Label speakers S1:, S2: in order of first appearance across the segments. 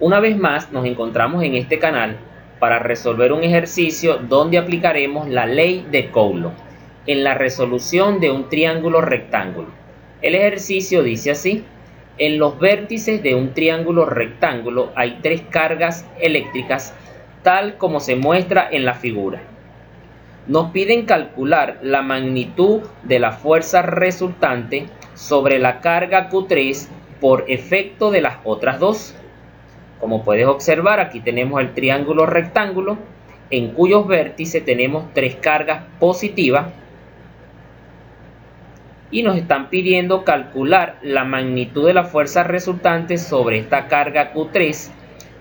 S1: Una vez más nos encontramos en este canal para resolver un ejercicio donde aplicaremos la ley de Coulomb en la resolución de un triángulo rectángulo. El ejercicio dice así: en los vértices de un triángulo rectángulo hay tres cargas eléctricas tal como se muestra en la figura. Nos piden calcular la magnitud de la fuerza resultante sobre la carga Q3 por efecto de las otras dos. Como puedes observar, aquí tenemos el triángulo rectángulo en cuyos vértices tenemos tres cargas positivas y nos están pidiendo calcular la magnitud de la fuerza resultante sobre esta carga Q3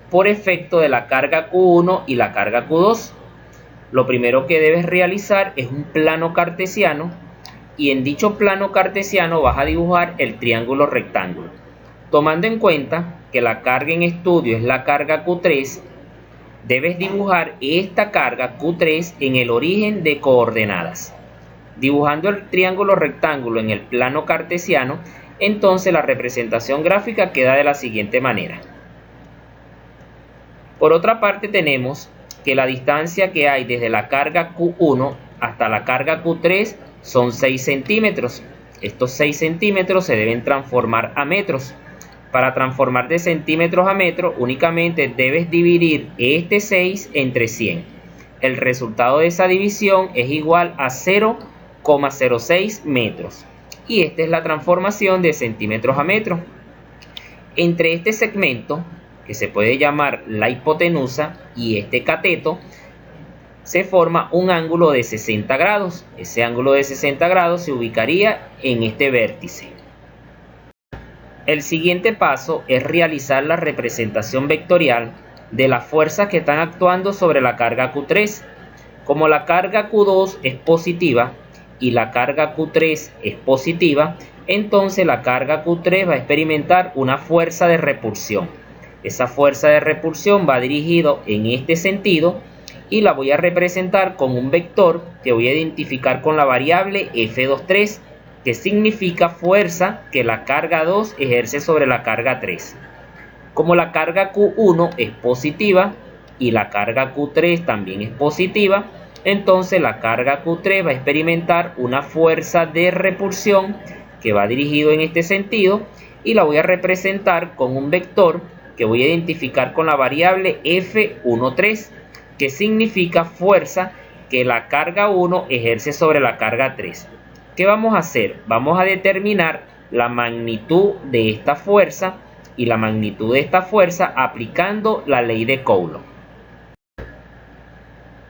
S1: por efecto de la carga Q1 y la carga Q2. Lo primero que debes realizar es un plano cartesiano y en dicho plano cartesiano vas a dibujar el triángulo rectángulo. Tomando en cuenta que la carga en estudio es la carga Q3, debes dibujar esta carga Q3 en el origen de coordenadas. Dibujando el triángulo rectángulo en el plano cartesiano, entonces la representación gráfica queda de la siguiente manera. Por otra parte, tenemos que la distancia que hay desde la carga Q1 hasta la carga Q3 son 6 centímetros. Estos 6 centímetros se deben transformar a metros. Para transformar de centímetros a metros, únicamente debes dividir este 6 entre 100. El resultado de esa división es igual a 0,06 metros. Y esta es la transformación de centímetros a metros. Entre este segmento, que se puede llamar la hipotenusa, y este cateto, se forma un ángulo de 60 grados. Ese ángulo de 60 grados se ubicaría en este vértice. El siguiente paso es realizar la representación vectorial de las fuerzas que están actuando sobre la carga Q3. Como la carga Q2 es positiva y la carga Q3 es positiva, entonces la carga Q3 va a experimentar una fuerza de repulsión. Esa fuerza de repulsión va dirigido en este sentido y la voy a representar con un vector que voy a identificar con la variable F23, que significa fuerza que la carga 2 ejerce sobre la carga 3. Como la carga Q1 es positiva y la carga Q3 también es positiva, entonces la carga Q3 va a experimentar una fuerza de repulsión que va dirigido en este sentido y la voy a representar con un vector que voy a identificar con la variable F13, que significa fuerza que la carga 1 ejerce sobre la carga 3. ¿Qué vamos a hacer? Vamos a determinar la magnitud de esta fuerza y la magnitud de esta fuerza aplicando la ley de Coulomb.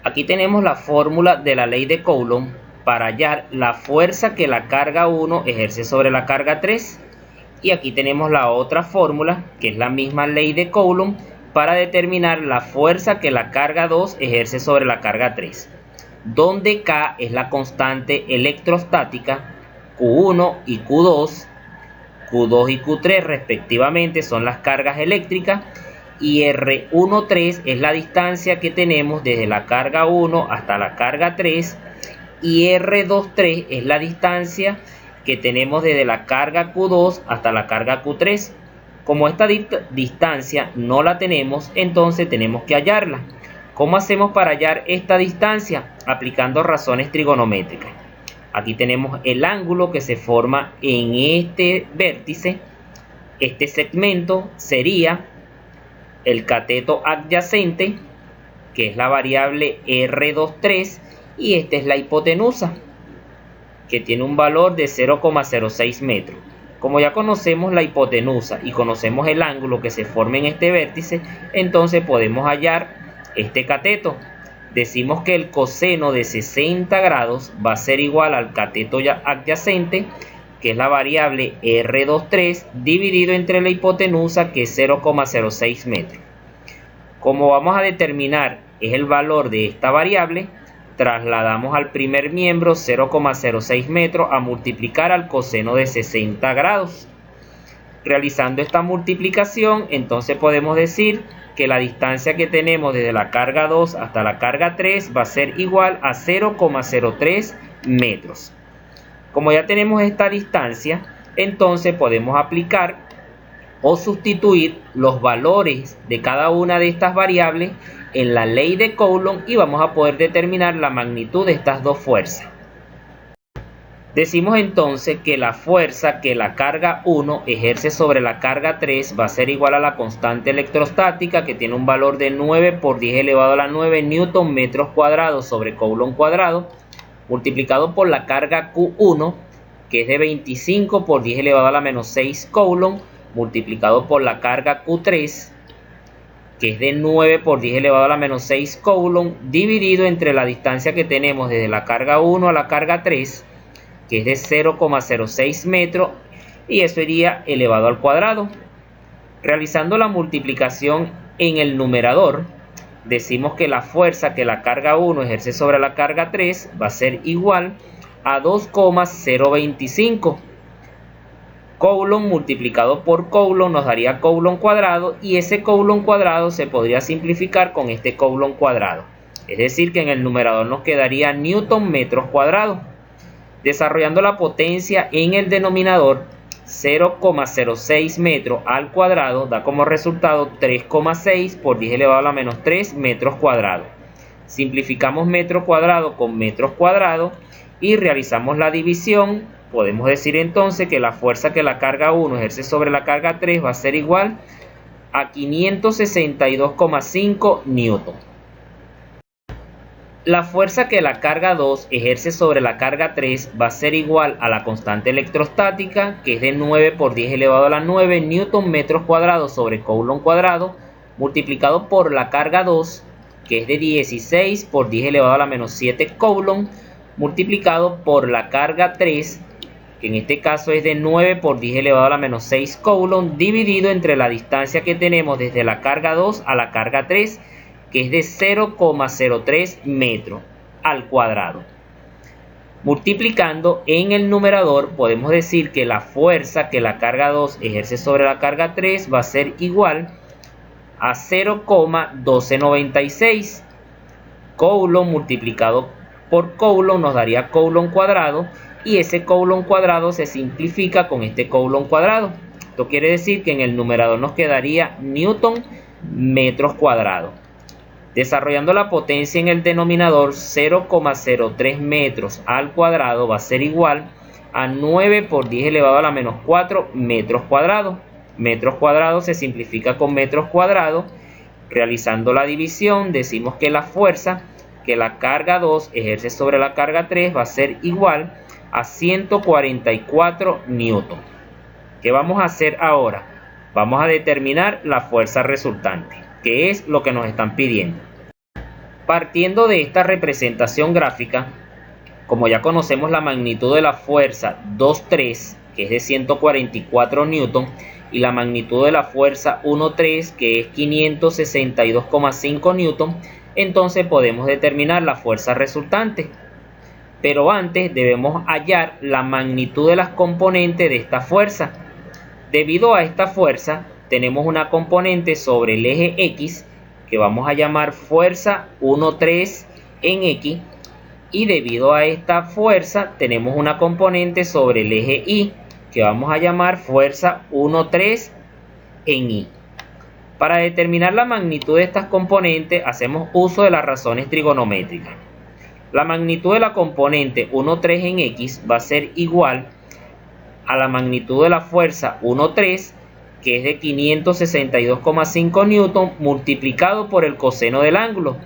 S1: Aquí tenemos la fórmula de la ley de Coulomb para hallar la fuerza que la carga 1 ejerce sobre la carga 3. Y aquí tenemos la otra fórmula, que es la misma ley de Coulomb, para determinar la fuerza que la carga 2 ejerce sobre la carga 3. Donde K es la constante electrostática, Q1 y Q2, Q2 y Q3 respectivamente son las cargas eléctricas, y R13 es la distancia que tenemos desde la carga 1 hasta la carga 3, y R23 es la distancia que tenemos desde la carga Q2 hasta la carga Q3. Como esta distancia no la tenemos, entonces tenemos que hallarla. ¿Cómo hacemos para hallar esta distancia? Aplicando razones trigonométricas. Aquí tenemos el ángulo que se forma en este vértice. Este segmento sería el cateto adyacente, que es la variable R23, y esta es la hipotenusa, que tiene un valor de 0,06 metros. Como ya conocemos la hipotenusa y conocemos el ángulo que se forma en este vértice, entonces podemos hallar este cateto. Decimos que el coseno de 60 grados va a ser igual al cateto adyacente, que es la variable R23, dividido entre la hipotenusa, que es 0,06 metros. Como vamos a determinar es el valor de esta variable, trasladamos al primer miembro 0,06 metros a multiplicar al coseno de 60 grados. Realizando esta multiplicación, entonces podemos decir que la distancia que tenemos desde la carga 2 hasta la carga 3 va a ser igual a 0,03 metros. Como ya tenemos esta distancia, entonces podemos aplicar o sustituir los valores de cada una de estas variables en la ley de Coulomb y vamos a poder determinar la magnitud de estas dos fuerzas. Decimos entonces que la fuerza que la carga 1 ejerce sobre la carga 3 va a ser igual a la constante electrostática, que tiene un valor de 9 por 10 elevado a la 9 newton metros cuadrados sobre Coulomb cuadrado, multiplicado por la carga Q1, que es de 25 por 10 elevado a la menos 6 Coulomb, multiplicado por la carga Q3, que es de 9 por 10 elevado a la menos 6 Coulomb, dividido entre la distancia que tenemos desde la carga 1 a la carga 3, que es de 0,06 metros, y eso iría elevado al cuadrado. Realizando la multiplicación en el numerador, decimos que la fuerza que la carga 1 ejerce sobre la carga 3 va a ser igual a 2,025. Coulomb multiplicado por Coulomb nos daría Coulomb cuadrado, y ese Coulomb cuadrado se podría simplificar con este Coulomb cuadrado. Es decir, que en el numerador nos quedaría newton metros cuadrados. Desarrollando la potencia en el denominador, 0,06 metros al cuadrado da como resultado 3,6 por 10 elevado a la menos 3 metros cuadrados. Simplificamos metro cuadrado con metros cuadrados y realizamos la división. Podemos decir entonces que la fuerza que la carga 1 ejerce sobre la carga 3 va a ser igual a 562,5 newton. La fuerza que la carga 2 ejerce sobre la carga 3 va a ser igual a la constante electrostática, que es de 9 por 10 elevado a la 9 newton metros cuadrados sobre Coulomb cuadrado, multiplicado por la carga 2, que es de 16 por 10 elevado a la menos 7 Coulomb, multiplicado por la carga 3, que en este caso es de 9 por 10 elevado a la menos 6 Coulomb, dividido entre la distancia que tenemos desde la carga 2 a la carga 3, que es de 0,03 metros al cuadrado. Multiplicando en el numerador, podemos decir que la fuerza que la carga 2 ejerce sobre la carga 3 va a ser igual a 0,1296. Coulomb multiplicado por Coulomb nos daría Coulomb cuadrado, y ese Coulomb cuadrado se simplifica con este Coulomb cuadrado. Esto quiere decir que en el numerador nos quedaría newton metros cuadrados. Desarrollando la potencia en el denominador, 0,03 metros al cuadrado va a ser igual a 9 por 10 elevado a la menos 4 metros cuadrados. Metros cuadrados se simplifica con metros cuadrados. Realizando la división, decimos que la fuerza que la carga 2 ejerce sobre la carga 3 va a ser igual a 144 newton. ¿Qué vamos a hacer ahora? Vamos a determinar la fuerza resultante, que es lo que nos están pidiendo. Partiendo de esta representación gráfica, como ya conocemos la magnitud de la fuerza 2,3, que es de 144 newton, y la magnitud de la fuerza 1,3, que es 562,5 newton, entonces podemos determinar la fuerza resultante. Pero antes debemos hallar la magnitud de las componentes de esta fuerza. Debido a esta fuerza, tenemos una componente sobre el eje X que vamos a llamar fuerza 1,3 en X, y debido a esta fuerza tenemos una componente sobre el eje Y que vamos a llamar fuerza 1,3 en Y. Para determinar la magnitud de estas componentes hacemos uso de las razones trigonométricas. La magnitud de la componente 1,3 en X va a ser igual a la magnitud de la fuerza 1,3, que es de 562,5 newton, multiplicado por el coseno del ángulo.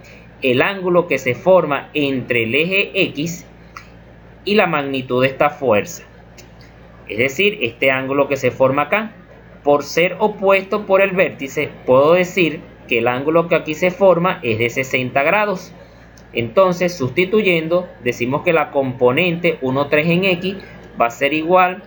S1: El ángulo que se forma entre el eje X y la magnitud de esta fuerza. Es decir, este ángulo que se forma acá. Por ser opuesto por el vértice, puedo decir que el ángulo que aquí se forma es de 60 grados. Entonces, sustituyendo, decimos que la componente 1,3 en X va a ser igual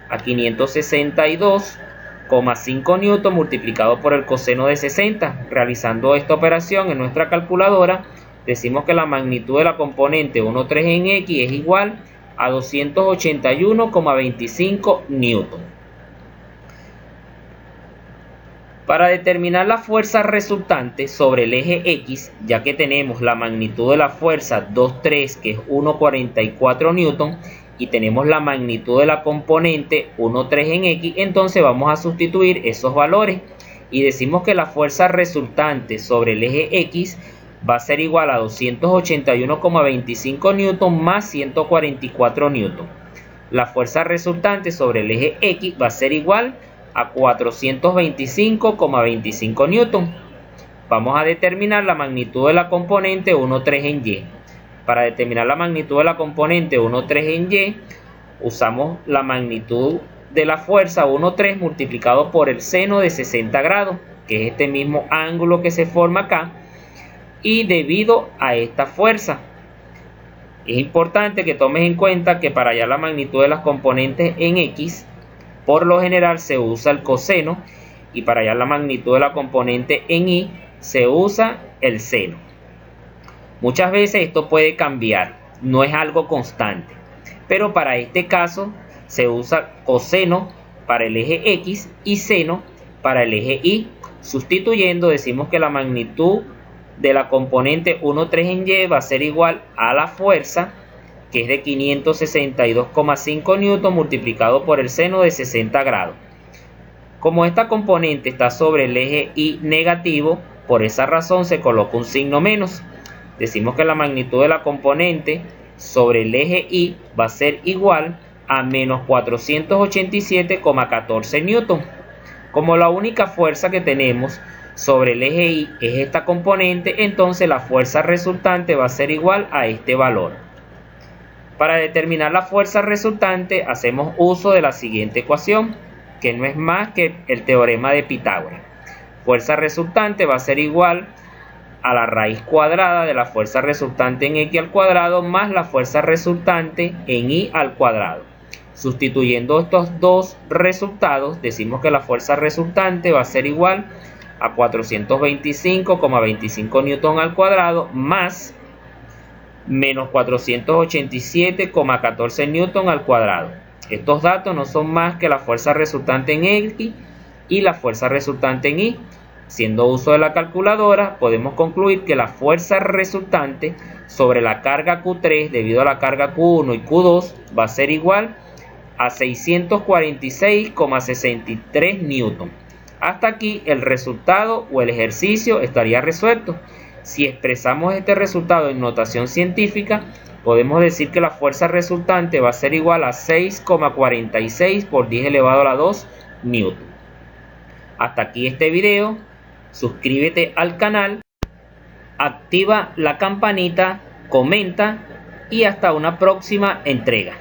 S1: a 562,5 newton multiplicado por el coseno de 60. Realizando esta operación en nuestra calculadora, decimos que la magnitud de la componente 1,3 en X es igual a 281,25 newton. Para determinar la fuerza resultante sobre el eje X, ya que tenemos la magnitud de la fuerza 2,3, que es 1,44 newton, y tenemos la magnitud de la componente 1, 3 en X, entonces vamos a sustituir esos valores y decimos que la fuerza resultante sobre el eje X va a ser igual a 281,25 newton más 144 newton. La fuerza resultante sobre el eje X va a ser igual a 425,25 newton. Vamos a determinar la magnitud de la componente 1, 3 en Y. Para determinar la magnitud de la componente 1, 3 en Y, usamos la magnitud de la fuerza 1, 3 multiplicado por el seno de 60 grados, que es este mismo ángulo que se forma acá, y debido a esta fuerza. Es importante que tomes en cuenta que para hallar la magnitud de las componentes en X, por lo general se usa el coseno, y para hallar la magnitud de la componente en Y, se usa el seno. Muchas veces esto puede cambiar, no es algo constante, pero para este caso se usa coseno para el eje X y seno para el eje Y. Sustituyendo, decimos que la magnitud de la componente 1, 3 en Y va a ser igual a la fuerza, que es de 562,5 newton multiplicado por el seno de 60 grados. Como esta componente está sobre el eje Y negativo, por esa razón se coloca un signo menos. Decimos que la magnitud de la componente sobre el eje Y va a ser igual a menos 487,14 newton. Como la única fuerza que tenemos sobre el eje Y es esta componente, entonces la fuerza resultante va a ser igual a este valor. Para determinar la fuerza resultante hacemos uso de la siguiente ecuación, que no es más que el teorema de Pitágoras. Fuerza resultante va a ser igual a la raíz cuadrada de la fuerza resultante en X al cuadrado más la fuerza resultante en Y al cuadrado. Sustituyendo estos dos resultados, decimos que la fuerza resultante va a ser igual a 425,25 newton al cuadrado más menos 487,14 newton al cuadrado. Estos datos no son más que la fuerza resultante en X y la fuerza resultante en Y. Haciendo uso de la calculadora, podemos concluir que la fuerza resultante sobre la carga Q3 debido a la carga Q1 y Q2 va a ser igual a 646,63 newton. Hasta aquí el resultado o el ejercicio estaría resuelto. Si expresamos este resultado en notación científica, podemos decir que la fuerza resultante va a ser igual a 6,46 por 10 elevado a la 2 newton. Hasta aquí este video. Suscríbete al canal, activa la campanita, comenta y hasta una próxima entrega.